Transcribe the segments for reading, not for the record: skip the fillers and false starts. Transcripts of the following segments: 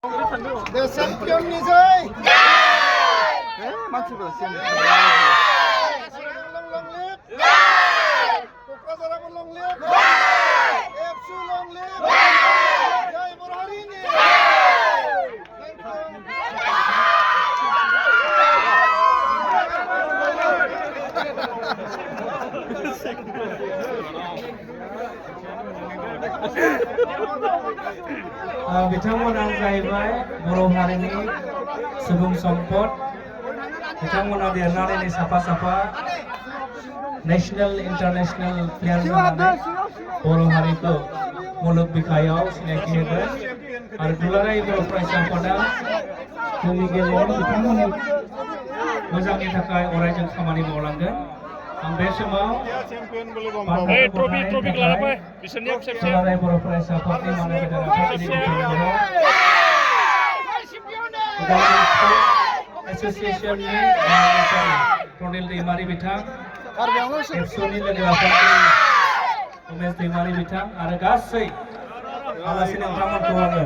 The champion is I. Long live. Pukrasara long live. Epsu long live. Jai Borharini. बिथांमोना जाहैबाय बर' हारिनि सुबुं सम्पद बिथांमोना देरनानै साफा साफा नेशनेल इंटरनेशनल प्लेयार जानानै बर' हारिखौ मुलुग बिखायाव सिनायथि होगोन आरो दुलाराय बर' फरायसा आफादा जोंनि गेजेराव बिथांमोननि मोजांनि थाखाय अरायजों खामानि मावलांगोन आं बे समाव ट्रफी लाबाय बिसोरनियाव खेबसे दुलाराय बर' फरायसा आफादनि माननीय गेदेर आफादगिरि एसोसिएशननि प्रनिल दैमारि बिथां एबसुनि लोगो आफादगिरि उमेश दैमारि बिथां आरो गासै आलासि नोंथांमोनखौ आङो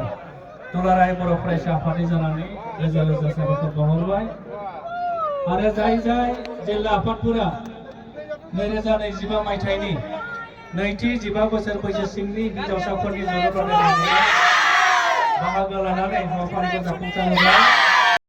दुलाराय बर' फरायसा आफादनि जानानै रोजा रोजा साबायखर बावहरबाय आरो जाय जिल्ला आफादफोरा 2025 मायथाइनि नैथि 15 बोसोर बैसो सिंनि हिनजावसाफोरनि जोलुर बादायलायनायाव बाहागो लानानै हाबाफारिखौ जाफुंसार होबाय।